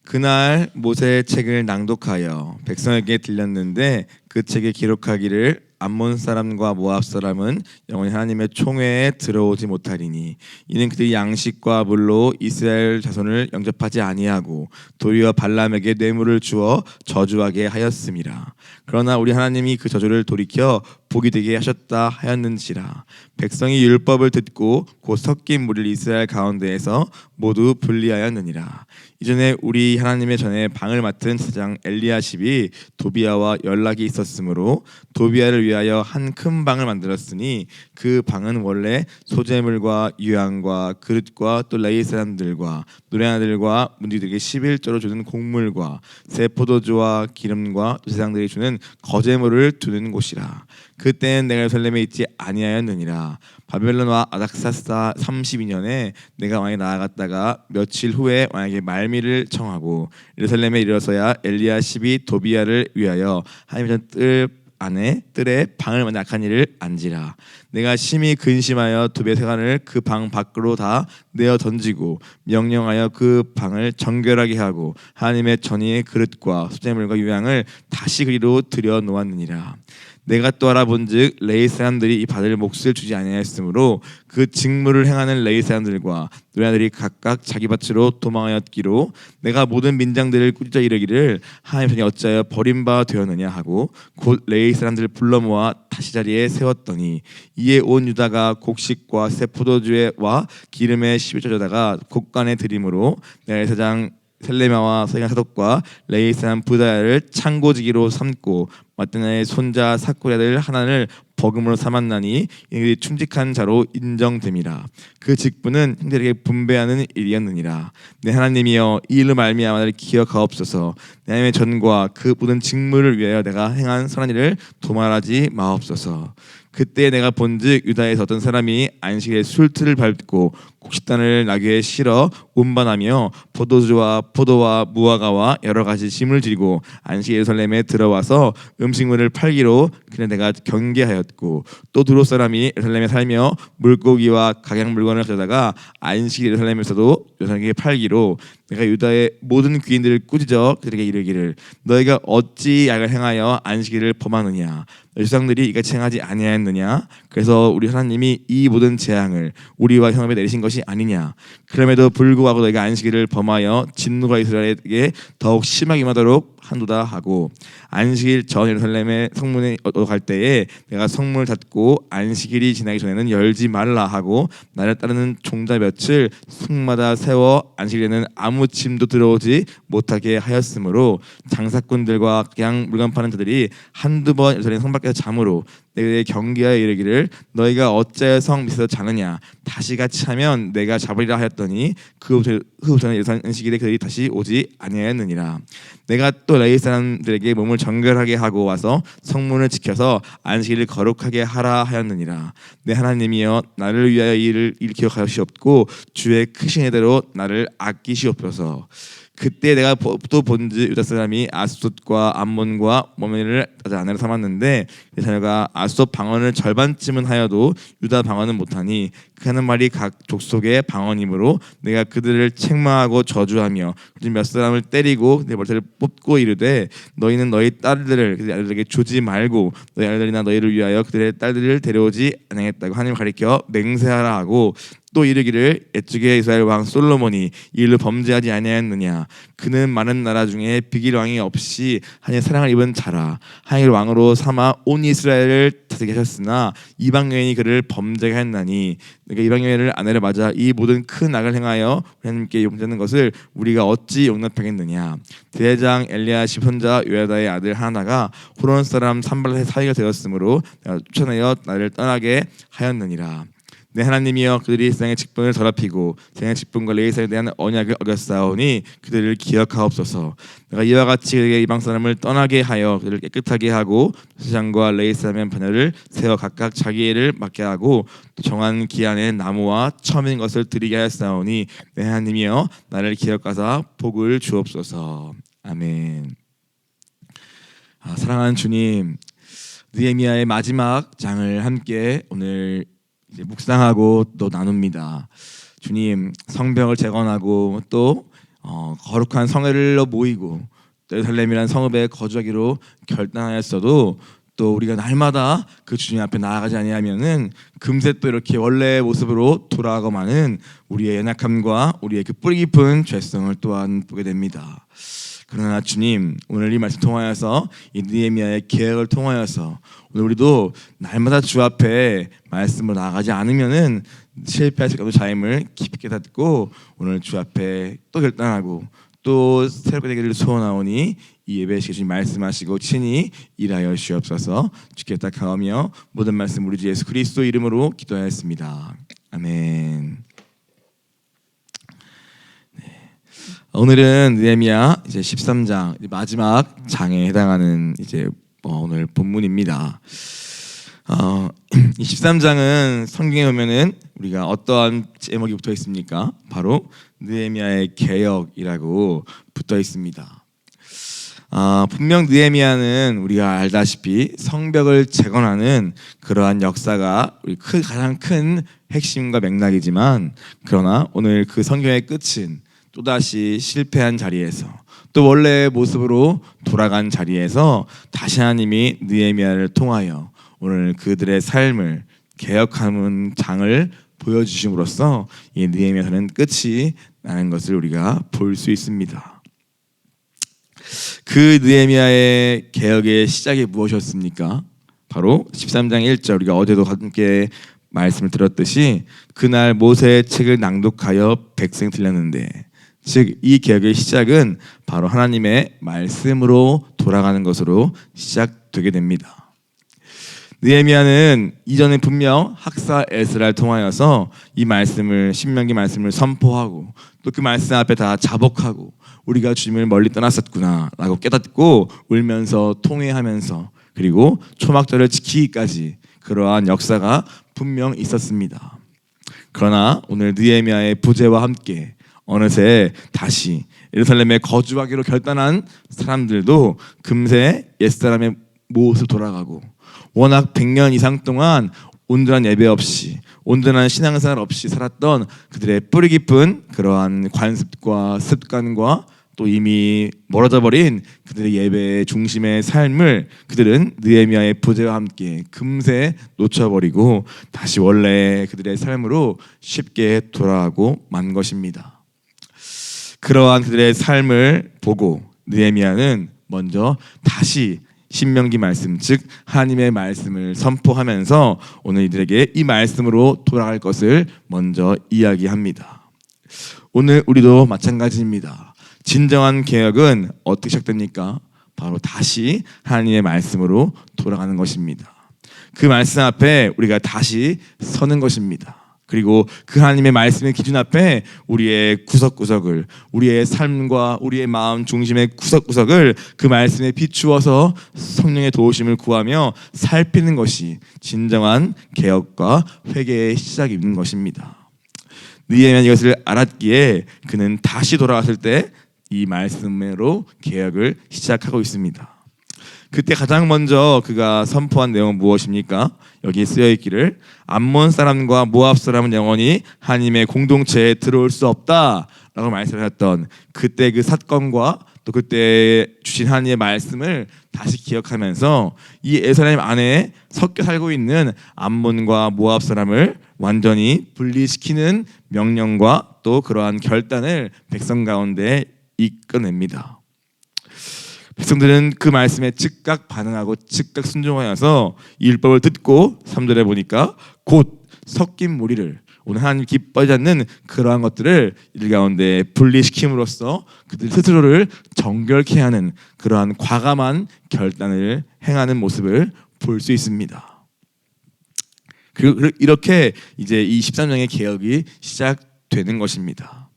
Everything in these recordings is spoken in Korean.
그날 모세의 책을 낭독하여 백성에게 들렸는데 그 책에 기록하기를 암몬 사람과 모압 사람은 영원히 하나님의 총회에 들어오지 못하리니 이는 그들이 양식과 물로 이스라엘 자손을 영접하지 아니하고 도리어 발람에게 뇌물을 주어 저주하게 하였음이라. 그러나 우리 하나님이 그 저주를 돌이켜 복이 되게 하셨다 하였는지라. 백성이 율법을 듣고 곧 섞인 무리를 이스라엘 가운데에서 모두 분리하였느니라. 이전에 우리 하나님의 전에 방을 맡은 제사장 엘리야십이 도비아와 연락이 있었으므로 도비아를 위하여 한 큰 방을 만들었으니 그 방은 원래 소재물과 유향과 그릇과 또 레위 사람들과 노래하들과 문지기들에게 11조로 주는 곡물과 새 포도주와 기름과 또 제사장들이 주는 거제물을 두는 곳이라. 그때는 내가 예루살렘에 있지 아니하였느니라. 바벨론과 아닥사스다 32년에 내가 왕에 나아갔다가 며칠 후에 왕에게 말미를 청하고 예루살렘에 이르러서야 엘리야십이 도비아를 위하여 하나님의 뜰 안에 뜰에 방을 만든 악한 일을 안지라. 내가 심히 근심하여 도비아 세관을 그 방 밖으로 다 내어 던지고 명령하여 그 방을 정결하게 하고 하나님의 전의의 그릇과 수제물과 유향을 다시 그리로 들여 놓았느니라. 내가 또 알아본즉 레위 사람들이 이 받을 몫을 주지 아니하였으므로 그 직무를 행하는 레위 사람들과 노래자들이 각각 자기 밭으로 도망하였기로 내가 모든 민장들을 꾸짖어 이르기를 하나님이 어찌하여 버림바 되었느냐 하고 곧 레위 사람들을 불러 모아 다시 자리에 세웠더니 이에 온 유다가 곡식과 새 포도주와 기름에 11조 져다가 곡간에 드림으로 내가 제사장 셀레마와 서기관 사독과 레위 사람 부다야를 창고지기로 삼고 마따나의 손자 사쿠리 아들 하나를 버금으로 삼았나니 이들이 충직한 자로 인정됨이라. 그 직분은 형제에게 분배하는 일이었느니라. 내 하나님이여 이 일로 말미암아 나를 기억하옵소서. 내 하나님의 전과 그 모든 직무를 위하여 내가 행한 선한 일을 도말하지 마옵소서. 그때 내가 본즉 유다에서 어떤 사람이 안식일에 술틀을 밟고 곡식단을 나귀에 실어 운반하며 포도주와 포도와 무화과와 여러 가지 짐을 지고 안식 예루살렘에 들어와서 음식물을 팔기로 그날 내가 경계하였고 또 두로 사람이 예루살렘에 살며 물고기와 각양 물건을 가져다가 안식 예루살렘에서도 여성에게 팔기로 내가 유다의 모든 귀인들을 꾸짖어 그들에게 이르기를 너희가 어찌 악을 행하여 안식일을 범하느냐 너희 조상들이 이같이 행하지 아니하였느냐 그래서 우리 하나님이 이 모든 재앙을 우리와 형업에 내리신 것이 아니냐 그럼에도 불구하고 너희가 안식일을 범하여 진노가 이스라엘에게 더욱 심하게 임하도록 한도다 하고 안식일 전 예루살렘의 성문에 갈 때에 내가 성문을 닫고 안식일이 지나기 전에는 열지 말라 하고 나를 따르는 종자 몇을 성마다 세워 안식일에는 아무 짐도 들어오지 못하게 하였으므로 장사꾼들과 그냥 물건 파는 자들이 한두 번 예루살렘 성 밖에서 잠으로 내게 경계하여 이르기를 너희가 어찌하여 성 밑에서 자느냐 다시 같이 하면 내가 잡으리라 하였더니 그 후부터는 예루살렘 안식일에 그들이 다시 오지 아니하였느니라. 내가 또 레위 사람들에게 몸을 정결하게 하고 와서 성문을 지켜서 안식일을 거룩하게 하라 하였느니라. 내 하나님이여 나를 위하여 이 일을 기억하시옵고 주의 크신 은혜대로 나를 아끼시옵소서. 그때 내가 또 본즉 유다 사람이 아스돗과 암몬과 모면을 아내로 삼았는데 그 자녀가 아스돗 방언을 절반쯤은 하여도 유다 방언은 못하니 그 하는 말이 각 족속의 방언이므로 내가 그들을 책망하고 저주하며 몇 사람을 때리고 내 머리를 뽑고 이르되 너희는 너희 딸들을 그들의 아들에게 주지 말고 너희 아들이나 너희를 위하여 그들의 딸들을 데려오지 아니하겠다고 하나님을 가리켜 맹세하라 하고 또 이르기를 옛적에 이스라엘 왕 솔로몬이 이 일로 범죄하지 아니하였느냐 그는 많은 나라 중에 비길 왕이 없이 하나님의 사랑을 입은 자라 하나님을 왕으로 삼아 온 이스라엘을 다스리게 하셨으나 이방 여인이 그를 범죄하게 했나니 그러니까 이방 여인을 아내를 맞아 이 모든 큰 악을 행하여 하나님께 용서하는 것을 우리가 어찌 용납하겠느냐 대제사장 엘리야십 손자 요야다의 아들 하나가 호론 사람 산발랏의 사위가 되었으므로 내가 쫓아내어 나를 떠나게 하였느니라. 내 하나님이여 그들이 세상의 직분을 더럽히고 세상의 직분과 레위사에 대한 언약을 어겼사오니 그들을 기억하옵소서. 내가 이와 같이 그들에게 이방 사람을 떠나게 하여 그들을 깨끗하게 하고 제사장과 레위 사람의 자녀를 세워 각각 자기 일을 맡게 하고 또 정한 기한에 나무와 처음인 것을 드리게 하였사오니 내 하나님이여 나를 기억하사 복을 주옵소서. 아멘. 사랑하는 주님, 느헤미야의 마지막 장을 함께 오늘 이제 묵상하고 또 나눕니다. 주님, 성벽을 재건하고 또 거룩한 성회를 모이고 예루살렘이라는 성읍에 거주하기로 결단하였어도 또 우리가 날마다 그 주님 앞에 나아가지 아니하면은 금세 또 이렇게 원래의 모습으로 돌아가고만은 우리의 연약함과 우리의 그 뿌리 깊은 죄성을 또한 보게 됩니다. 그러나 주님, 오늘 이 말씀 통하여서 이 느헤미야의 계획을 통하여서 오늘 우리도 날마다 주 앞에 말씀으로 나아가지 않으면은 실패할 수 없는 자임을 깊게 닫고 오늘 주 앞에 또 결단하고 또 새롭게 되기를 소원하오니 이 예배에 주님 말씀하시고 친히 일하여 주옵소서. 주께 딱하오며 모든 말씀 우리 주 예수 그리스도 이름으로 기도하였습니다. 아멘. 오늘은 느헤미야 이제 13장 마지막 장에 해당하는 이제 오늘 본문입니다. 이 13장은 성경에 보면은 우리가 어떠한 제목이 붙어 있습니까? 바로 느헤미야의 개혁이라고 붙어 있습니다. 분명 느헤미야는 우리가 알다시피 성벽을 재건하는 그러한 역사가 우리 가장 큰 핵심과 맥락이지만, 그러나 오늘 그 성경의 끝은 또다시 실패한 자리에서 또 원래의 모습으로 돌아간 자리에서 다시 하나님이 느헤미야를 통하여 오늘 그들의 삶을 개혁하는 장을 보여주심으로써 이 느헤미야서는 끝이 나는 것을 우리가 볼 수 있습니다. 그 느헤미야의 개혁의 시작이 무엇이었습니까? 바로 13장 1절, 우리가 어제도 함께 말씀을 들었듯이 그날 모세의 책을 낭독하여 백성 들렸는데, 즉 이 개혁의 시작은 바로 하나님의 말씀으로 돌아가는 것으로 시작되게 됩니다. 느헤미야는 이전에 분명 학사 에스라를 통하여서 이 말씀을, 신명기 말씀을 선포하고 또 그 말씀 앞에 다 자복하고 우리가 주님을 멀리 떠났었구나 라고 깨닫고 울면서 통회하면서 그리고 초막절을 지키기까지 그러한 역사가 분명 있었습니다. 그러나 오늘 느헤미야의 부재와 함께 어느새 다시 예루살렘에 거주하기로 결단한 사람들도 금세 옛사람의 모습 돌아가고, 워낙 100년 이상 동안 온전한 예배 없이 온전한 신앙생활 없이 살았던 그들의 뿌리 깊은 그러한 관습과 습관과 또 이미 멀어져 버린 그들의 예배의 중심의 삶을 그들은 느헤미야의 부재와 함께 금세 놓쳐버리고 다시 원래 그들의 삶으로 쉽게 돌아가고 만 것입니다. 그러한 그들의 삶을 보고 느헤미야는 먼저 다시 신명기 말씀, 즉 하나님의 말씀을 선포하면서 오늘 이들에게 이 말씀으로 돌아갈 것을 먼저 이야기합니다. 오늘 우리도 마찬가지입니다. 진정한 개혁은 어떻게 시작됩니까? 바로 다시 하나님의 말씀으로 돌아가는 것입니다. 그 말씀 앞에 우리가 다시 서는 것입니다. 그리고 그 하나님의 말씀의 기준 앞에 우리의 구석구석을, 우리의 삶과 우리의 마음 중심의 구석구석을 그 말씀에 비추어서 성령의 도우심을 구하며 살피는 것이 진정한 개혁과 회개의 시작인 것입니다. 느헤미야는 이것을 알았기에 그는 다시 돌아왔을 때 이 말씀으로 개혁을 시작하고 있습니다. 그때 가장 먼저 그가 선포한 내용은 무엇입니까? 여기 쓰여있기를 암몬 사람과 모압 사람은 영원히 하나님의 공동체에 들어올 수 없다라고 말씀하셨던 그때 그 사건과 또 그때 주신 하나님의 말씀을 다시 기억하면서 이 예루살렘 안에 섞여 살고 있는 암몬과 모압 사람을 완전히 분리시키는 명령과 또 그러한 결단을 백성 가운데 이끌어냅니다. 백성들은 그 말씀에 즉각 반응하고 즉각 순종하여서 이 율법을 듣고 3절에 보니까 곧 섞인 무리를, 오늘 하나님 기뻐하지 않는 그러한 것들을 이들 가운데 분리시킴으로써 그들 스스로를 정결케 하는 그러한 과감한 결단을 행하는 모습을 볼 수 있습니다. 그리고 이렇게 이제 이 13장의 개혁이 시작되는 것입니다.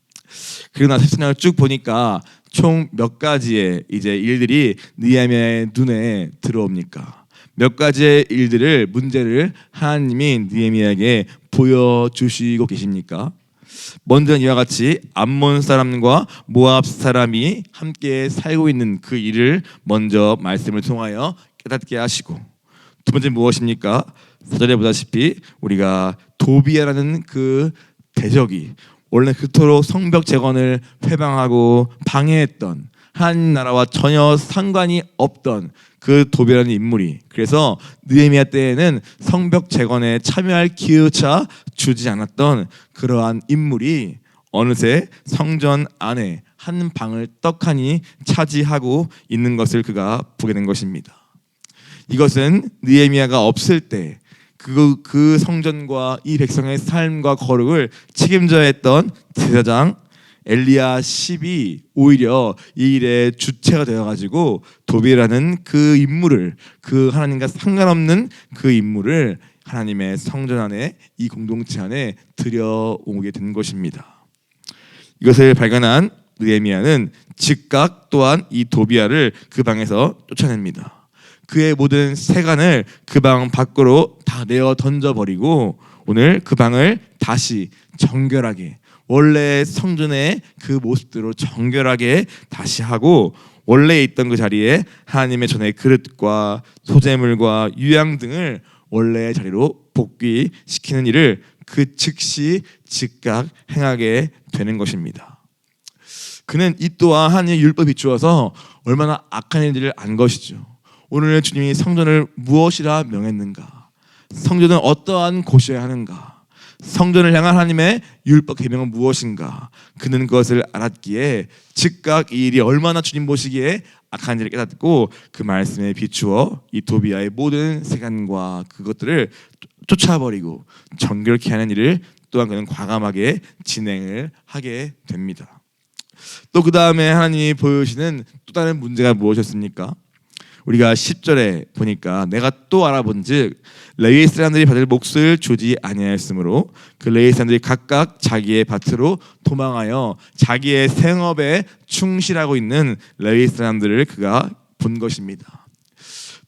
그리고 나서 13장을 쭉 보니까 총 몇 가지의 이제 일들이 느헤미야의 눈에 들어옵니까? 몇 가지의 일들을, 문제를 하나님이 느헤미야에게 보여주시고 계십니까? 먼저는 이와 같이 암몬 사람과 모압 사람이 함께 살고 있는 그 일을 먼저 말씀을 통하여 깨닫게 하시고, 두 번째 무엇입니까? 4절에 보다시피 우리가 도비야라는 그 대적이 원래 그토록 성벽 재건을 회방하고 방해했던 하나님 나라와 전혀 상관이 없던 그 도비라는 인물이, 그래서 느헤미야 때에는 성벽 재건에 참여할 기회조차 주지 않았던 그러한 인물이 어느새 성전 안에 한 방을 떡하니 차지하고 있는 것을 그가 보게 된 것입니다. 이것은 느헤미야가 없을 때 그 성전과 이 백성의 삶과 거룩을 책임져야 했던 제사장 엘리야십이 오히려 이 일의 주체가 되어가지고 도비라는 그 인물을, 그 하나님과 상관없는 그 인물을 하나님의 성전 안에, 이 공동체 안에 들여오게 된 것입니다. 이것을 발견한 느헤미야는 즉각 또한 이 도비야를 그 방에서 쫓아냅니다. 그의 모든 세간을 그 방 밖으로 다 내어 던져버리고 오늘 그 방을 다시 정결하게, 원래 성전의 그 모습대로 정결하게 다시 하고, 원래 있던 그 자리에 하나님의 전의 그릇과 소재물과 유향 등을 원래의 자리로 복귀시키는 일을 그 즉시 즉각 행하게 되는 것입니다. 그는 이 또한 하나님의 율법이 비추어서 얼마나 악한 일들을 안 것이죠. 오늘 주님이 성전을 무엇이라 명했는가? 성전은 어떠한 곳이어야 하는가? 성전을 향한 하나님의 율법 계명은 무엇인가? 그는 그것을 알았기에 즉각 이 일이 얼마나 주님 보시기에 악한 일을 깨닫고 그 말씀에 비추어 이 도비야의 모든 세간과 그것들을 쫓아버리고 정결케 하는 일을 또한 그는 과감하게 진행을 하게 됩니다. 또 그 다음에 하나님이 보여주시는 또 다른 문제가 무엇이었습니까? 우리가 10절에 보니까 내가 또 알아본즉 레위 사람들이 받을 몫을 주지 아니하였으므로 그 레위 사람들이 각각 자기의 밭으로 도망하여 자기의 생업에 충실하고 있는 레위 사람들을 그가 본 것입니다.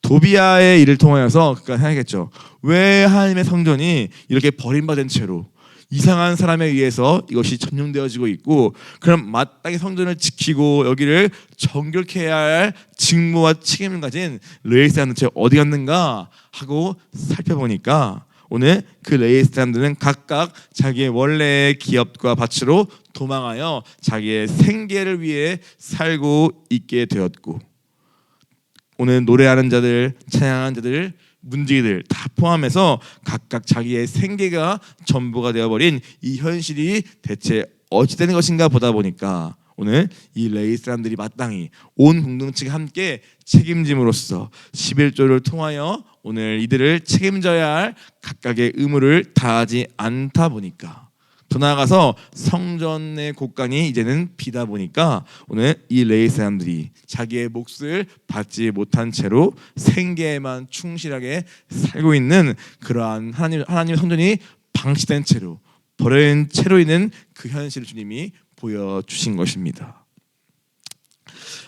도비야의 일을 통하여서 그가 생각했죠. 왜 하나님의 성전이 이렇게 버림받은 채로 이상한 사람에 의해서 이것이 점령되어지고 있고, 그럼 마땅히 성전을 지키고 여기를 정결케 해야 할 직무와 책임을 가진 레위 사람들 어디 갔는가 하고 살펴보니까 오늘 그 레위 사람들은 각각 자기의 원래의 기업과 밭으로 도망하여 자기의 생계를 위해 살고 있게 되었고, 오늘 노래하는 자들, 찬양하는 자들, 문지기들 다 포함해서 각각 자기의 생계가 전부가 되어버린 이 현실이 대체 어찌 되는 것인가 보다 보니까 오늘 이 레위 사람들이 마땅히 온 공동체가 함께 책임짐으로써 11조를 통하여 오늘 이들을 책임져야 할 각각의 의무를 다하지 않다 보니까, 더 나아가서 성전의 곳간이 이제는 비다 보니까 오늘 이 레위 사람들이 자기의 몫을 받지 못한 채로 생계에만 충실하게 살고 있는 그러한 하나님의 성전이 방치된 채로, 버려진 채로 있는 그 현실을 주님이 보여주신 것입니다.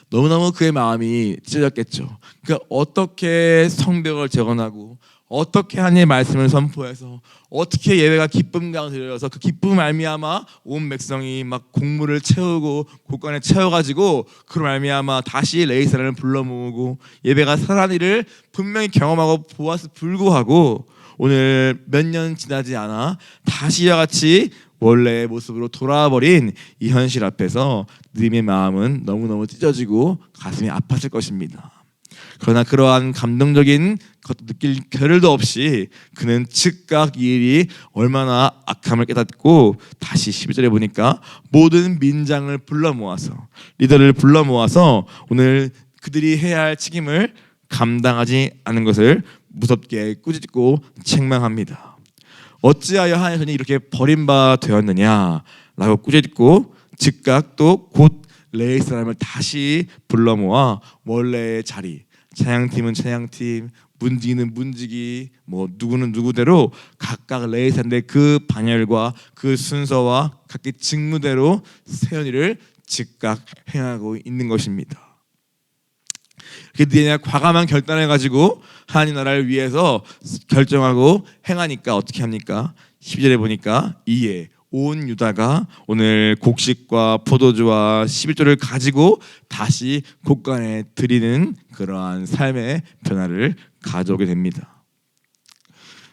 너무너무 그의 마음이 찢어졌겠죠. 그러니까 어떻게 성벽을 재건하고 어떻게 하나님의 말씀을 선포해서 어떻게 예배가 기쁨 가운데 들려서 그 기쁨 말미암아 온 백성이 막 곡물을 채우고 곳간에 채워가지고 그로 말미암아 다시 레위 사람을 불러 모으고 예배가 살아난 일을 분명히 경험하고 보았을 불구하고 오늘 몇 년 지나지 않아 다시 이와 같이 원래의 모습으로 돌아버린 이 현실 앞에서 느헤미야의 마음은 너무너무 찢어지고 가슴이 아팠을 것입니다. 그러나 그러한 감동적인 것도 느낄 겨를도 없이 그는 즉각 이 일이 얼마나 악함을 깨닫고 다시 12절에 보니까 모든 민장을 불러 모아서, 리더를 불러 모아서 오늘 그들이 해야 할 책임을 감당하지 않은 것을 무섭게 꾸짖고 책망합니다. 어찌하여 하나님이 이렇게 버림바 되었느냐라고 꾸짖고 즉각 또 곧 레위 사람을 다시 불러 모아 원래의 자리, 찬양팀은 찬양팀, 문지기는 문지기, 뭐 누구는 누구대로 각각 레위 사람들의 그 반열과 그 순서와 각기 직무대로 세연이를 즉각 행하고 있는 것입니다. 느헤미야가 과감한 결단을 가지고 하나님 나라를 위해서 결정하고 행하니까 어떻게 합니까? 12절에 보니까 이에 온 유다가 오늘 곡식과 포도주와 11조를 가지고 다시 곳간에 드리는 그러한 삶의 변화를 가져오게 됩니다.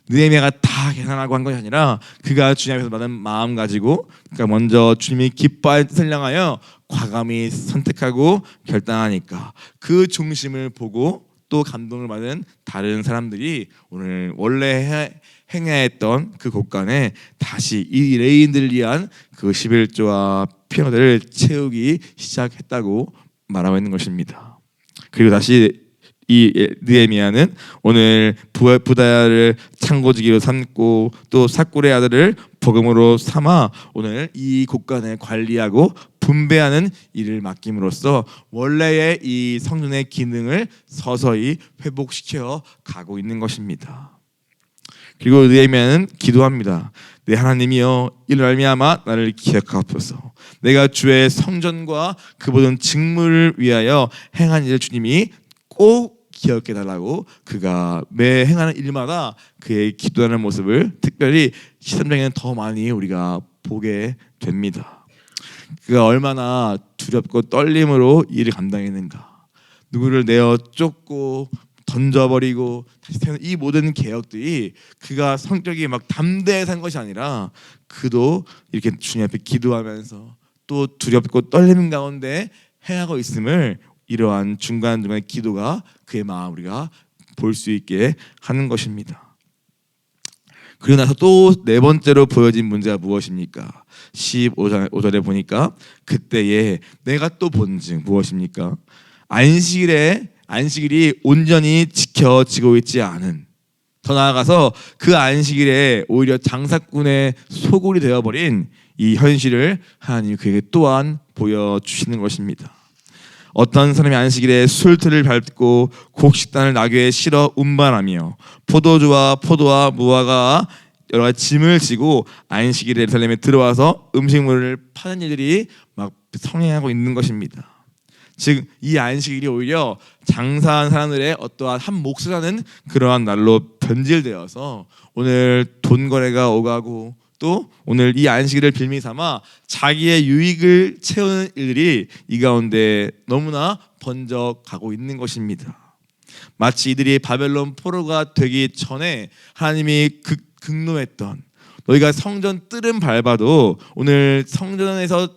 느헤미야가 다 계산하고 한 것이 아니라 그가 주님 앞에서 받은 마음 가지고 그러니까 먼저 주님이 기뻐할 뜻을 향하여 과감히 선택하고 결단하니까 그 중심을 보고 또 감동을 받은 다른 사람들이 오늘 원래 행해야 했던 그 곳간에 다시 이 레인들을 위한 그 11조와 피너들을 채우기 시작했다고 말하고 있는 것입니다. 그리고 다시 이 느헤미야는 오늘 부다야를 창고지기로 삼고 또 삭굴의 아들을 버금으로 삼아 오늘 이 곳간을 관리하고 분배하는 일을 맡김으로써 원래의 이 성전의 기능을 서서히 회복시켜 가고 있는 것입니다. 그리고 느헤미야는 기도합니다. 내 하나님이여 이를 말미암아 나를 기억하옵소서. 내가 주의 성전과 그 모든 직무를 위하여 행한 일을 주님이 꼭 기억해 달라고 그가 매 행하는 일마다 그의 기도하는 모습을 특별히 13장에는 더 많이 우리가 보게 됩니다. 그가 얼마나 두렵고 떨림으로 일을 감당했는가. 누구를 내어 쫓고 던져버리고 다시 태어난 이 모든 개혁들이 그가 성격이 막 담대해서 한 것이 아니라 그도 이렇게 주님 앞에 기도하면서 또 두렵고 떨림 가운데 행하고 있음을 이러한 중간중간의 기도가 그의 마음 우리가 볼 수 있게 하는 것입니다. 그리고 나서 또 네 번째로 보여진 문제가 무엇입니까? 15절에 보니까 그때에 내가 또 본즉 무엇입니까? 안식일이 온전히 지켜지고 있지 않은, 더 나아가서 그 안식일에 오히려 장사꾼의 소굴이 되어버린 이 현실을 하나님이 그에게 또한 보여주시는 것입니다. 어떤 사람이 안식일에 술틀을 밟고 곡식단을 나귀에 실어 운반하며 포도와 무화과 여러 가지 짐을 지고 안식일에 예루살렘에 들어와서 음식물을 파는 일들이 막 성행하고 있는 것입니다. 즉 이 안식일이 오히려 장사한 사람들의 어떠한 한 몫을 하는 그러한 날로 변질되어서 오늘 돈 거래가 오가고 또 오늘 이 안식일을 빌미 삼아 자기의 유익을 채우는 일들이 이 가운데 너무나 번져가고 있는 것입니다. 마치 이들이 바벨론 포로가 되기 전에 하나님이 극노했던 너희가 성전 뜰은 밟아도 오늘 성전에서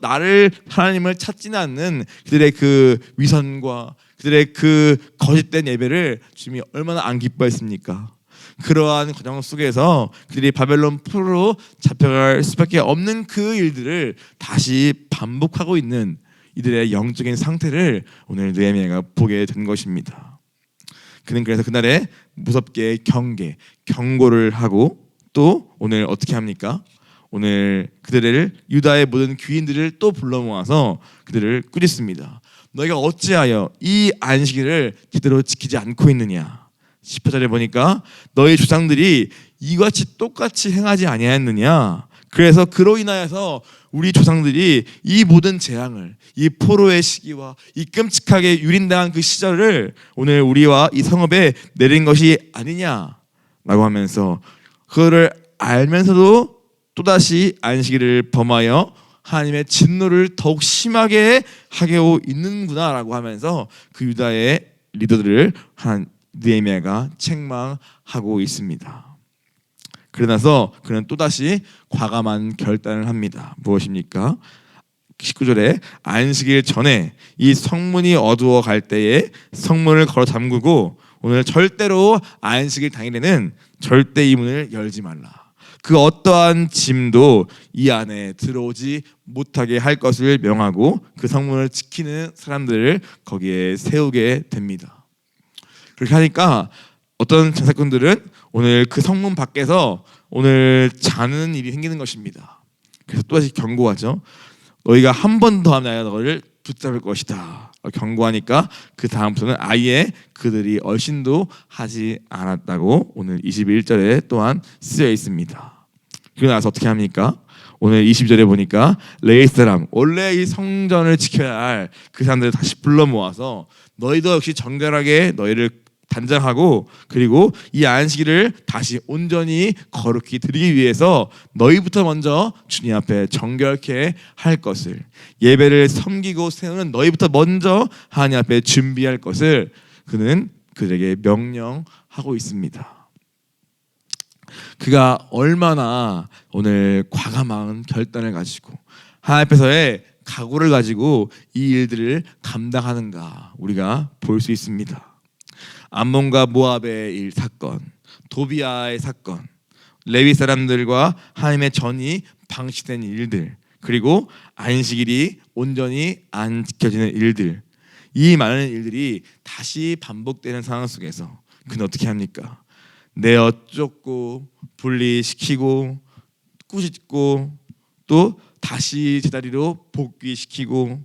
하나님을 찾지는 않는 그들의 그 위선과 그들의 그 거짓된 예배를 주님이 얼마나 안 기뻐했습니까? 그러한 과정 속에서 그들이 바벨론 포로로 잡혀갈 수밖에 없는 그 일들을 다시 반복하고 있는 이들의 영적인 상태를 오늘 느헤미야가 보게 된 것입니다. 그는 그래서 그날에 무섭게 경고를 하고 또 오늘 어떻게 합니까? 오늘 그들을 유다의 모든 귀인들을 또 불러 모아서 그들을 꾸짖습니다. 너희가 어찌하여 이 안식일을 제대로 지키지 않고 있느냐? 18절에 보니까 너희 조상들이 이같이 똑같이 행하지 아니하였느냐? 그래서 그로 인하여서 우리 조상들이 이 모든 재앙을, 이 포로의 시기와 이 끔찍하게 유린당한 그 시절을 오늘 우리와 이 성읍에 내린 것이 아니냐라고 하면서 그거를 알면서도 또다시 안식일을 범하여 하나님의 진노를 더욱 심하게 하고 있는구나라고 하면서 그 유다의 리더들을 느헤미야가 책망하고 있습니다. 그러나서 그는 또다시 과감한 결단을 합니다. 무엇입니까? 19절에 안식일 전에 이 성문이 어두워 갈 때에 성문을 걸어 잠그고 오늘 절대로 안식일 당일에는 절대 이 문을 열지 말라. 그 어떠한 짐도 이 안에 들어오지 못하게 할 것을 명하고 그 성문을 지키는 사람들을 거기에 세우게 됩니다. 그렇게 하니까 어떤 장사꾼들은 오늘 그 성문 밖에서 오늘 자는 일이 생기는 것입니다. 그래서 또다시 경고하죠. 너희가 한 번 더 하면 너희를 붙잡을 것이다. 경고하니까 그 다음부터는 아예 그들이 얼씬도 하지 않았다고 오늘 21절에 또한 쓰여 있습니다. 그러고 나서 어떻게 합니까? 오늘 20절에 보니까 레위 사람, 원래 이 성전을 지켜야 할 그 사람들을 다시 불러 모아서 너희도 역시 정결하게 너희를 단장하고 그리고 이 안식일을 다시 온전히 거룩히 드리기 위해서 너희부터 먼저 주님 앞에 정결케 할 것을, 예배를 섬기고 세우는 너희부터 먼저 하나님 앞에 준비할 것을 그는 그들에게 명령하고 있습니다. 그가 얼마나 오늘 과감한 결단을 가지고 하나님 앞에서의 각오를 가지고 이 일들을 감당하는가 우리가 볼 수 있습니다. 암몬과 모압의 일 사건, 도비아의 사건, 레위 사람들과 하나님의 전이 방치된 일들, 그리고 안식일이 온전히 안 지켜지는 일들, 이 많은 일들이 다시 반복되는 상황 속에서 그는 어떻게 합니까? 내어 쫓고 분리시키고 꾸짖고 또 다시 제자리로 복귀시키고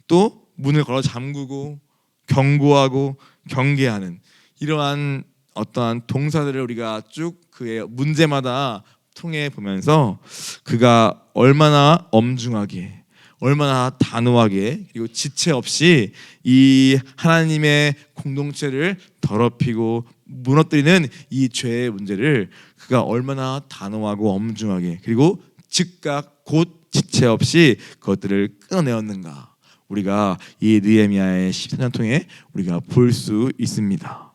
또 문을 걸어 잠그고 경고하고 경계하는 이러한 어떠한 동사들을 우리가 쭉 그의 문제마다 통해 보면서 그가 얼마나 엄중하게 얼마나 단호하게 그리고 지체 없이 이 하나님의 공동체를 더럽히고 무너뜨리는 이 죄의 문제를 그가 얼마나 단호하고 엄중하게 그리고 즉각 곧 지체 없이 그것들을 끊어내었는가 우리가 이 느헤미야의 14년 통해 우리가 볼 수 있습니다.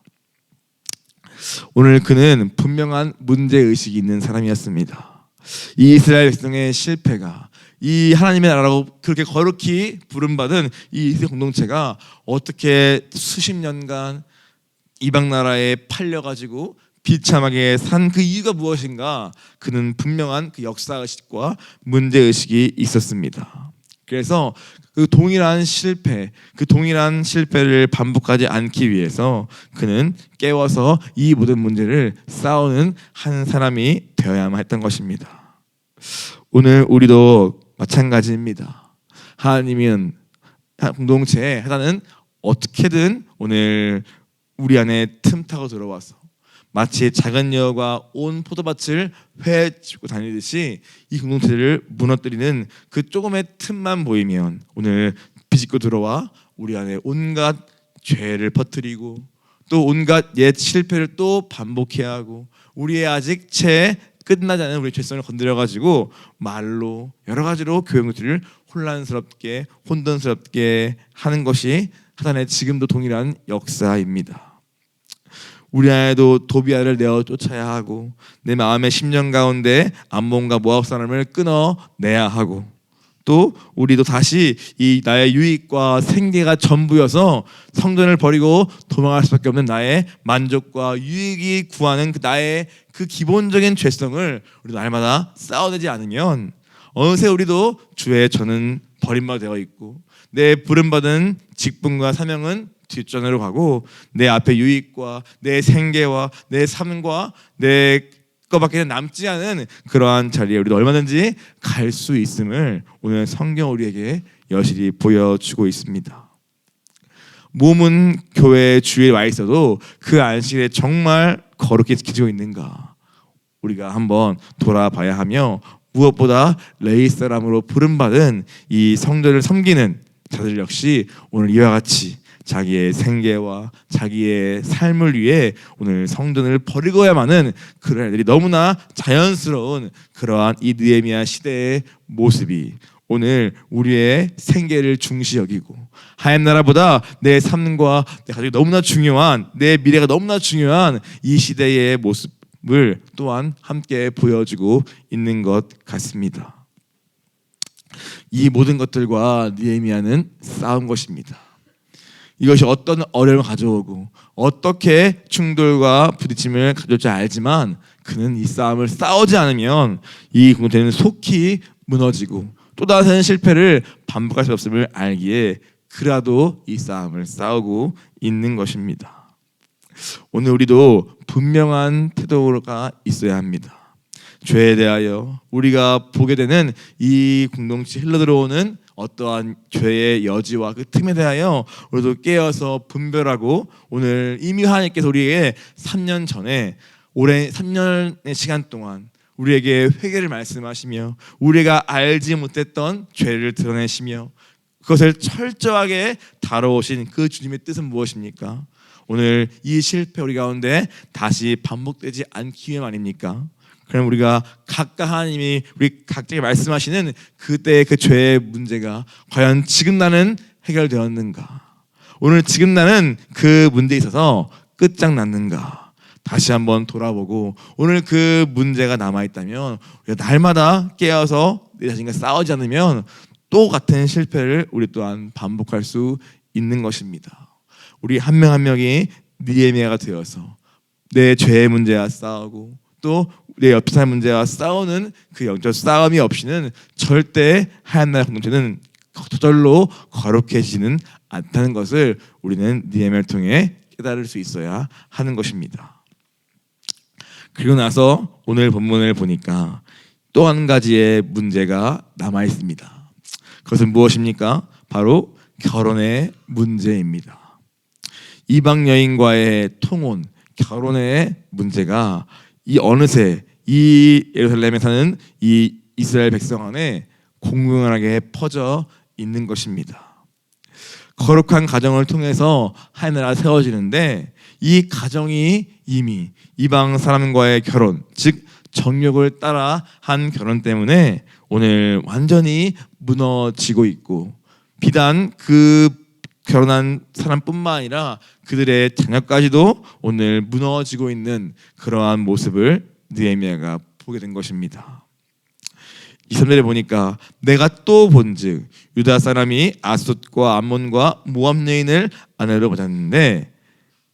오늘 그는 분명한 문제의식이 있는 사람이었습니다. 이 이스라엘 백성의 실패가 이 하나님의 나라라고 그렇게 거룩히 부름받은 이 이스라엘 공동체가 어떻게 수십 년간 이방 나라에 팔려가지고 비참하게 산 그 이유가 무엇인가 그는 분명한 그 역사의식과 문제의식이 있었습니다. 그래서 그 동일한 실패, 그 동일한 실패를 반복하지 않기 위해서 그는 깨워서 이 모든 문제를 싸우는 한 사람이 되어야만 했던 것입니다. 오늘 우리도 마찬가지입니다. 하나님은 공동체에 하나는 어떻게든 오늘 우리 안에 틈타고 들어와서 마치 작은 여우가 온 포도밭을 헤치고 다니듯이 이 공동체를 무너뜨리는 그 조금의 틈만 보이면 오늘 비집고 들어와 우리 안에 온갖 죄를 퍼뜨리고 또 온갖 옛 실패를 또 반복해야 하고 우리의 아직 채 끝나지 않은 우리의 죄성을 건드려가지고 말로 여러 가지로 교회 공동체를 혼란스럽게 혼돈스럽게 하는 것이 사단의 지금도 동일한 역사입니다. 우리 안에도 도비아를 내어 쫓아야 하고 내 마음의 심령 가운데 암몬과 모압 사람을 끊어내야 하고 또 우리도 다시 이 나의 유익과 생계가 전부여서 성전을 버리고 도망할 수밖에 없는 나의 만족과 유익이 구하는 그 나의 그 기본적인 죄성을 우리도 날마다 싸워내지 않으면 어느새 우리도 주의 저는 버림받아 되어 있고 내 부름받은 직분과 사명은 뒷전으로 가고 내 앞에 유익과 내 생계와 내 삶과 내 것밖에 남지 않은 그러한 자리에 우리도 얼마든지 갈 수 있음을 오늘 성경 우리에게 여실히 보여주고 있습니다. 몸은 교회 주위에 와 있어도 그 안식일에 정말 거룩히 지키고 있는가 우리가 한번 돌아봐야 하며 무엇보다 레위 사람으로 부름받은 이 성전을 섬기는 자들 역시 오늘 이와 같이 자기의 생계와 자기의 삶을 위해 오늘 성전을 버리고야만은 그런 애들이 너무나 자연스러운 그러한 이 느헤미야 시대의 모습이 오늘 우리의 생계를 중시 여기고 하나님 나라보다 내 삶과 내 가족이 너무나 중요한 내 미래가 너무나 중요한 이 시대의 모습을 또한 함께 보여주고 있는 것 같습니다. 이 모든 것들과 느헤미야는 싸운 것입니다. 이것이 어떤 어려움을 가져오고 어떻게 충돌과 부딪힘을 가져올지 알지만 그는 이 싸움을 싸우지 않으면 이 공동체는 속히 무너지고 또 다른 실패를 반복할 수 없음을 알기에 그라도 이 싸움을 싸우고 있는 것입니다. 오늘 우리도 분명한 태도가 있어야 합니다. 죄에 대하여 우리가 보게 되는 이 공동체 흘러들어오는 어떠한 죄의 여지와 그 틈에 대하여 우리도 깨어서 분별하고 오늘 이미 하나님께서 우리에게 3년 전에 올해 3년의 시간 동안 우리에게 회개를 말씀하시며 우리가 알지 못했던 죄를 드러내시며 그것을 철저하게 다뤄오신 그 주님의 뜻은 무엇입니까? 오늘 이 실패 우리 가운데 다시 반복되지 않기 위함 아닙니까? 그럼 우리가 각각 하나님이 우리 각자에게 말씀하시는 그때의 그 죄의 문제가 과연 지금 나는 해결되었는가? 오늘 지금 나는 그 문제에 있어서 끝장났는가? 다시 한번 돌아보고 오늘 그 문제가 남아있다면 우리가 날마다 깨어서 내 자신과 싸우지 않으면 또 같은 실패를 우리 또한 반복할 수 있는 것입니다. 우리 한 명 한 명이 느헤미야가 되어서 내 죄의 문제와 싸우고 또 내 옆 사람 문제와 싸우는 그 영적 싸움이 없이는 절대 하얀 나라 공동체는 저절로 거룩해지는 않다는 것을 우리는 느헤미야를 통해 깨달을 수 있어야 하는 것입니다. 그리고 나서 오늘 본문을 보니까 또 한 가지의 문제가 남아 있습니다. 그것은 무엇입니까? 바로 결혼의 문제입니다. 이방 여인과의 통혼, 결혼의 문제가 이 어느새 이 예루살렘에 사는 이 이스라엘 백성 안에 공공연하게 퍼져 있는 것입니다. 거룩한 가정을 통해서 한 나라가 세워지는데 이 가정이 이미 이방 사람과의 결혼, 즉 정욕을 따라 한 결혼 때문에 오늘 완전히 무너지고 있고 비단 그 결혼한 사람뿐만 아니라 그들의 자녀까지도 오늘 무너지고 있는 그러한 모습을 느헤미야가 보게 된 것입니다. 23절에 보니까 내가 또 본즉 유다 사람이 아스돗과 암몬과 모압 여인을 아내로 맞았는데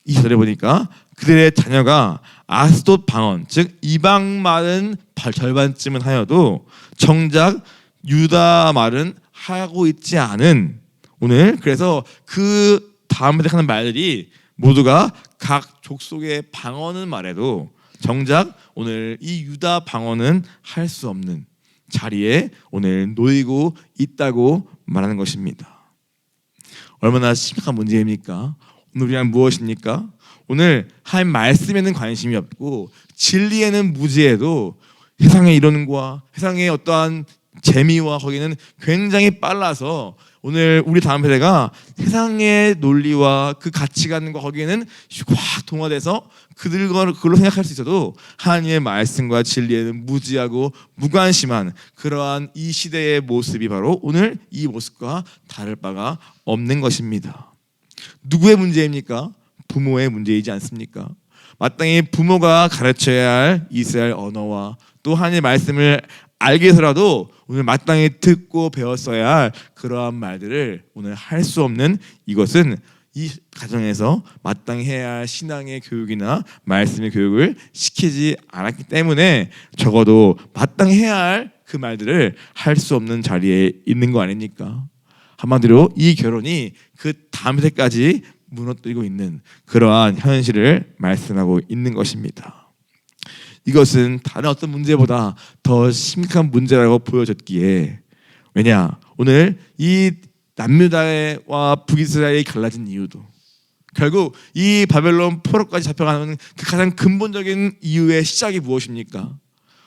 24절에 보니까 그들의 자녀가 아스돗 방언 즉 이방 말은 절반쯤은 하여도 정작 유다 말은 하고 있지 않은 오늘 그래서 그 다음에 하는 말들이 모두가 각 족속의 방언은 말해도 정작 오늘 이 유다 방언은 할 수 없는 자리에 오늘 놓이고 있다고 말하는 것입니다. 얼마나 심각한 문제입니까? 오늘 우리는 무엇입니까? 오늘 하나님 말씀에는 관심이 없고 진리에는 무지해도 세상의 이론과 세상의 어떠한 재미와 거기는 굉장히 빨라서 오늘 우리 다음 세대가 세상의 논리와 그 가치관과 거기에는 확 동화돼서 그걸로 생각할 수 있어도 하나님의 말씀과 진리에는 무지하고 무관심한 그러한 이 시대의 모습이 바로 오늘 이 모습과 다를 바가 없는 것입니다. 누구의 문제입니까? 부모의 문제이지 않습니까? 마땅히 부모가 가르쳐야 할 이스라엘 언어와 또 하나님의 말씀을 알기 위해서라도 오늘 마땅히 듣고 배웠어야 할 그러한 말들을 오늘 할 수 없는 이것은 이 가정에서 마땅히 해야 할 신앙의 교육이나 말씀의 교육을 시키지 않았기 때문에 적어도 마땅히 해야 할 그 말들을 할 수 없는 자리에 있는 거 아닙니까? 한마디로 이 결혼이 그 다음 세까지 무너뜨리고 있는 그러한 현실을 말씀하고 있는 것입니다. 이것은 다른 어떤 문제보다 더 심각한 문제라고 보여졌기에 왜냐? 오늘 이 남유다와 북이스라엘이 갈라진 이유도 결국 이 바벨론 포로까지 잡혀가는 그 가장 근본적인 이유의 시작이 무엇입니까?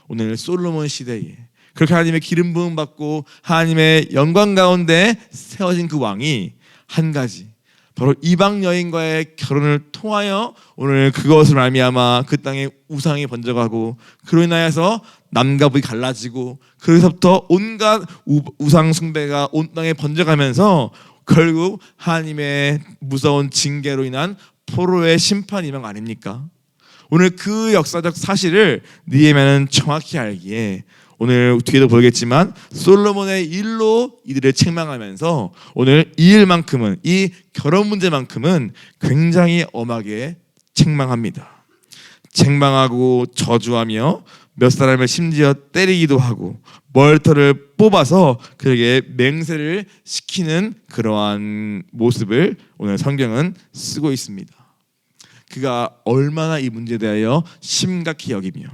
오늘 솔로몬 시대에 그렇게 하나님의 기름 부음 받고 하나님의 영광 가운데 세워진 그 왕이 한 가지 바로 이방 여인과의 결혼을 통하여 오늘 그것을 말미암아 그 땅에 우상이 번져가고 그로 인하여서 남과 북이 갈라지고 그래서부터 온갖 우상 숭배가 온 땅에 번져가면서 결국 하나님의 무서운 징계로 인한 포로의 심판 이명 아닙니까? 오늘 그 역사적 사실을 느헤미야는 정확히 알기에 오늘 뒤에도 보겠지만 솔로몬의 일로 이들을 책망하면서 오늘 이 일만큼은 이 결혼 문제만큼은 굉장히 엄하게 책망합니다. 책망하고 저주하며 몇 사람을 심지어 때리기도 하고 멀터를 뽑아서 그에게 맹세를 시키는 그러한 모습을 오늘 성경은 쓰고 있습니다. 그가 얼마나 이 문제에 대하여 심각히 여기며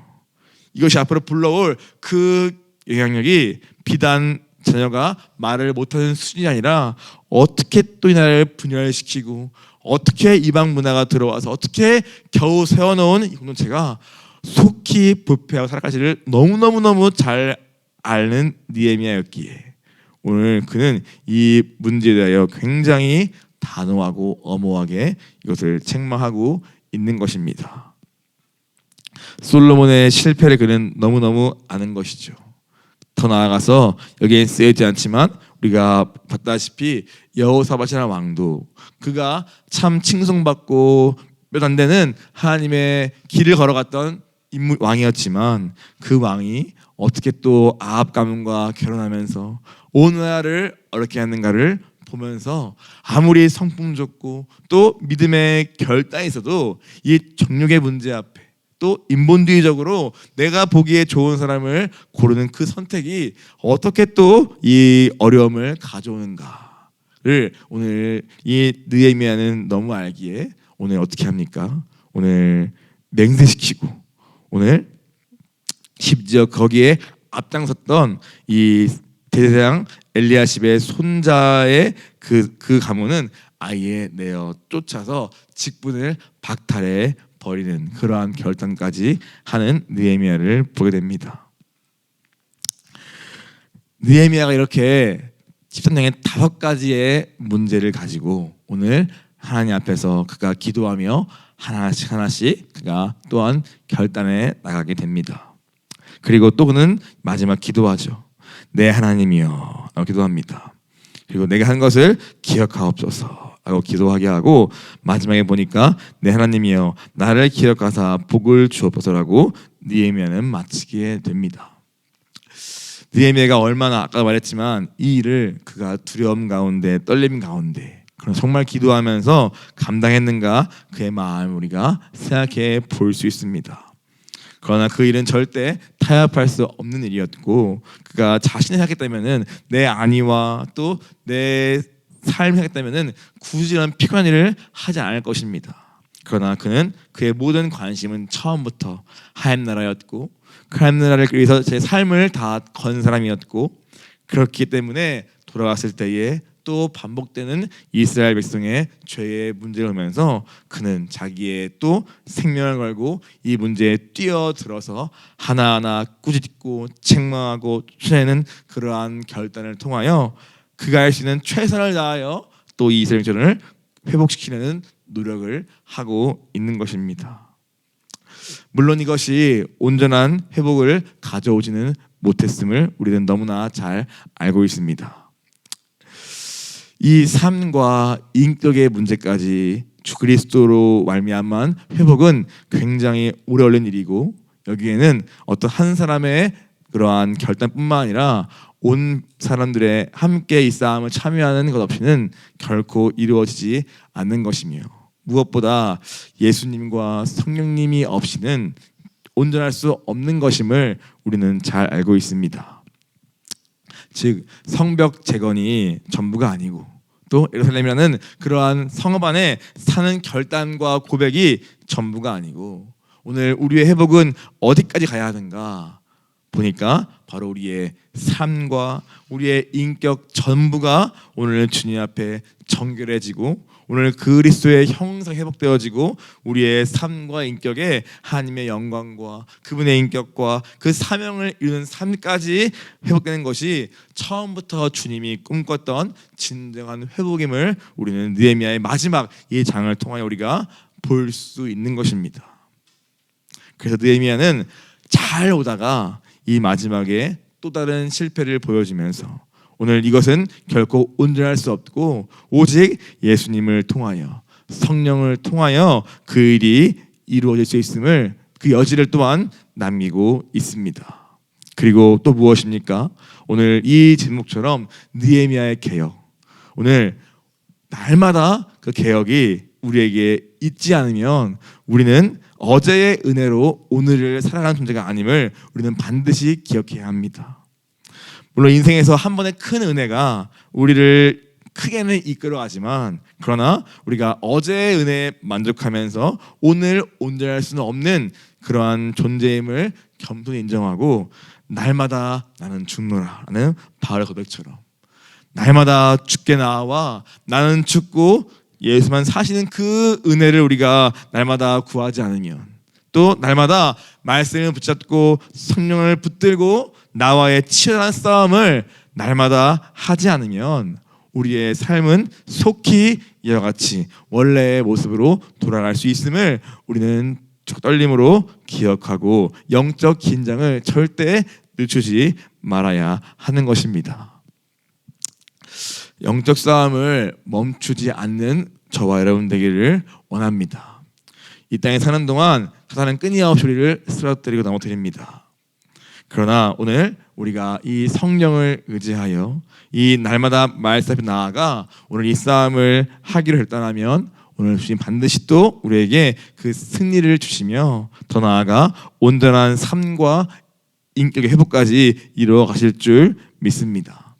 이것이 앞으로 불러올 그 영향력이 비단 자녀가 말을 못하는 수준이 아니라 어떻게 또 이 나라를 분열시키고 어떻게 이방 문화가 들어와서 어떻게 겨우 세워놓은 이 공동체가 속히 부패하고 살아갈지를 너무너무 잘 아는 느헤미야였기에 오늘 그는 이 문제에 대하여 굉장히 단호하고 엄호하게 이것을 책망하고 있는 것입니다. 솔로몬의 실패를 그는 너무너무 아는 것이죠. 더 나아가서 여기에 쓰여있지 않지만 우리가 봤다시피 여호사밧이라는 왕도 그가 참 칭송받고 몇 안 되는 하나님의 길을 걸어갔던 왕이었지만 그 왕이 어떻게 또 아합 가문과 결혼하면서 온 나라를 어렵게 하는가를 보면서 아무리 성품 좋고 또 믿음의 결단이 있어도 이 정욕의 문제 앞에 또 인본주의적으로 내가 보기에 좋은 사람을 고르는 그 선택이 어떻게 또 이 어려움을 가져오는가를 오늘 이 느헤미야는 너무 알기에 오늘 어떻게 합니까? 오늘 맹세시키고 오늘 심지어 거기에 앞장섰던 이 대제사장 엘리야십의 손자의 그 가문은 아예 내어 쫓아서 직분을 박탈해 버리는 그러한 결단까지 하는 느헤미야를 보게 됩니다. 느헤미야가 이렇게 13장에 5가지의 문제를 가지고 오늘 하나님 앞에서 그가 기도하며 하나씩 그가 또한 결단해 나가게 됩니다. 그리고 또 그는 마지막 기도하죠. 내 하나님이여 라고 기도합니다. 그리고 내가 한 것을 기억하옵소서 라고 기도하게 하고 마지막에 보니까 내 하나님이여 나를 기억하사 복을 주옵소서라고 느헤미야는 마치게 됩니다. 느헤미야가 얼마나 아까 말했지만 이 일을 그가 두려움 가운데 떨림 가운데 그럼 정말 기도하면서 감당했는가 그의 마음을 우리가 생각해 볼 수 있습니다. 그러나 그 일은 절대 타협할 수 없는 일이었고 그가 자신이 생각했다면은 내 안위와 또 내 삶이 생각했다면은 굳이 이런 피곤한 일을 하지 않을 것입니다. 그러나 그는 그의 모든 관심은 처음부터 하나님 나라였고 그 하나님 나라를 위해서 제 삶을 다 건 사람이었고 그렇기 때문에 돌아갔을 때에 또 반복되는 이스라엘 백성의 죄의 문제를 보면서 그는 자기의 또 생명을 걸고 이 문제에 뛰어들어서 하나하나 꾸짖고 책망하고 쫓아내는 그러한 결단을 통하여 그가 할 수 있는 최선을 다하여 또 이 이스라엘 백성을 회복시키려는 노력을 하고 있는 것입니다. 물론 이것이 온전한 회복을 가져오지는 못했음을 우리는 너무나 잘 알고 있습니다. 이 삶과 인격의 문제까지 주 그리스도로 말미암은 회복은 굉장히 오래 걸린 일이고 여기에는 어떤 한 사람의 그러한 결단뿐만 아니라 온 사람들의 함께 이 싸움을 참여하는 것 없이는 결코 이루어지지 않는 것이며 무엇보다 예수님과 성령님이 없이는 온전할 수 없는 것임을 우리는 잘 알고 있습니다. 즉 성벽 재건이 전부가 아니고 또 예루살렘이라는 그러한 성읍 안에 사는 결단과 고백이 전부가 아니고 오늘 우리의 회복은 어디까지 가야 하는가 보니까 바로 우리의 삶과 우리의 인격 전부가 오늘 주님 앞에 정결해지고 오늘 그리스도의 형상 회복되어지고 우리의 삶과 인격에 하나님의 영광과 그분의 인격과 그 사명을 이루는 삶까지 회복되는 것이 처음부터 주님이 꿈꿨던 진정한 회복임을 우리는 느헤미야의 마지막 이 장을 통하여 우리가 볼 수 있는 것입니다. 그래서 느헤미야는 잘 오다가 이 마지막에 또 다른 실패를 보여주면서 오늘 이것은 결코 온전할 수 없고 오직 예수님을 통하여 성령을 통하여 그 일이 이루어질 수 있음을 그 여지를 또한 남기고 있습니다. 그리고 또 무엇입니까? 오늘 이 제목처럼 느헤미야의 개혁 오늘 날마다 그 개혁이 우리에게 있지 않으면 우리는 어제의 은혜로 오늘을 살아가는 존재가 아님을 우리는 반드시 기억해야 합니다. 물론 인생에서 한 번의 큰 은혜가 우리를 크게는 이끌어가지만 그러나 우리가 어제의 은혜에 만족하면서 오늘 온전할 수는 없는 그러한 존재임을 겸손히 인정하고 날마다 나는 죽노라라는 바울의 고백처럼 날마다 죽게 나와 나는 죽고 예수만 사시는 그 은혜를 우리가 날마다 구하지 않으면 또 날마다 말씀을 붙잡고 성령을 붙들고 나와의 치열한 싸움을 날마다 하지 않으면 우리의 삶은 속히 이와 같이 원래의 모습으로 돌아갈 수 있음을 우리는 떨림으로 기억하고 영적 긴장을 절대 늦추지 말아야 하는 것입니다. 영적 싸움을 멈추지 않는 저와 여러분 되기를 원합니다. 이 땅에 사는 동안 사탄은 끊임없이 우리를 쓰러뜨리고 넘어뜨립니다. 그러나 오늘 우리가 이 성령을 의지하여 이 날마다 말씀 앞에 나아가 오늘 이 싸움을 하기로 결단하면 오늘 주님 반드시 또 우리에게 그 승리를 주시며 더 나아가 온전한 삶과 인격의 회복까지 이루어 가실 줄 믿습니다.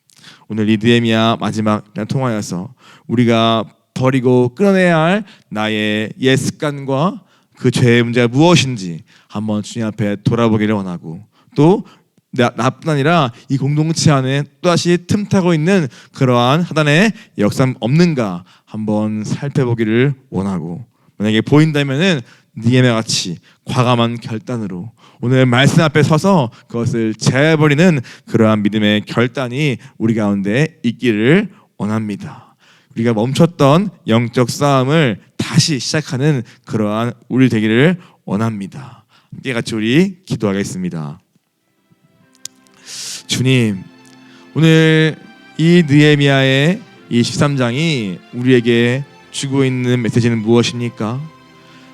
오늘 이 느헤미야 마지막 통화에서 우리가 버리고 끊어내야 할 나의 옛 습관과 그 죄의 문제가 무엇인지 한번 주님 앞에 돌아보기를 원하고, 또 나뿐 아니라 이 공동체 안에 또다시 틈타고 있는 그러한 사단의 역사 없는가 한번 살펴보기를 원하고, 만약에 보인다면은 느헤미야 같이 과감한 결단으로 오늘 말씀 앞에 서서 그것을 제해버리는 그러한 믿음의 결단이 우리 가운데 있기를 원합니다. 우리가 멈췄던 영적 싸움을 다시 시작하는 그러한 우리 되기를 원합니다. 함께 같이 우리 기도하겠습니다. 주님, 오늘 이 느헤미야의 이 13장이 우리에게 주고 있는 메시지는 무엇입니까?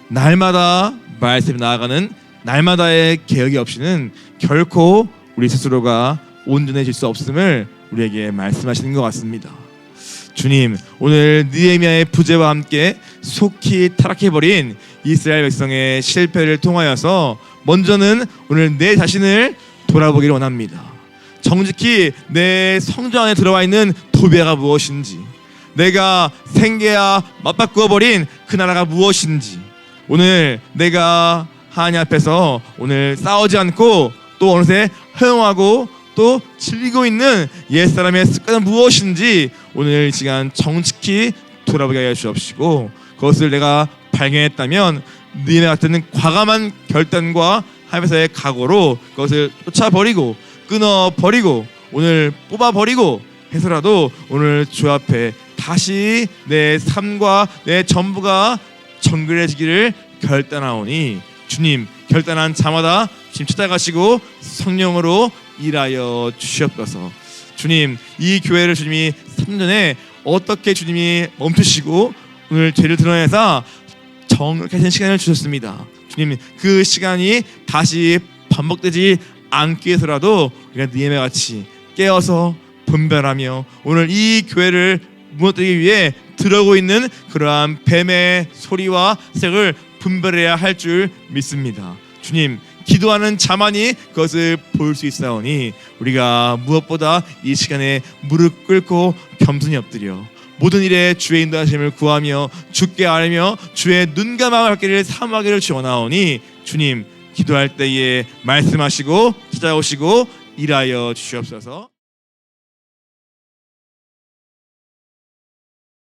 날마다 말씀에 나아가는 날마다의 개혁이 없이는 결코 우리 스스로가 온전해질 수 없음을 우리에게 말씀하시는 것 같습니다. 주님, 오늘 느헤미야의 부재와 함께 속히 타락해버린 이스라엘 백성의 실패를 통하여서 먼저는 오늘 내 자신을 돌아보기를 원합니다. 정직히 내 성전 안에 들어와 있는 도배가 무엇인지, 내가 생계와 맞바꾸어버린 그 나라가 무엇인지, 오늘 내가 하나님 앞에서 오늘 싸우지 않고 또 어느새 허용하고 또 즐기고 있는 옛사람의 습관은 무엇인지 오늘 이 시간 정직히 돌아보게 하여 주옵시고, 그것을 내가 발견했다면 느헤미야 같은 과감한 결단과 하나님의 각오로 그것을 쫓아버리고 끊어버리고 오늘 뽑아버리고 해서라도 오늘 주 앞에 다시 내 삶과 내 전부가 정결해지기를 결단하오니, 주님 결단한 자마다 주님 찾아가시고 성령으로 일하여 주시옵소서. 주님, 이 교회를 주님이 3년 전에 어떻게 주님이 멈추시고 오늘 죄를 드러내서 정결하신 시간을 주셨습니다. 주님, 그 시간이 다시 반복되지 않기 위해서라도 우리가 느헤미야 같이 깨어서 분별하며 오늘 이 교회를 무너뜨리기 위해 들어오고 있는 그러한 뱀의 소리와 색을 분별해야 할 줄 믿습니다. 주님, 기도하는 자만이 그것을 볼 수 있사오니 우리가 무엇보다 이 시간에 무릎 꿇고 겸손히 엎드려 모든 일에 주의 인도하심을 구하며 주께 아뢰며 주의 눈과 마음을 갖기를 사모하기를 원하오니, 주님 기도할 때에 말씀하시고 찾아오시고 일하여 주시옵소서.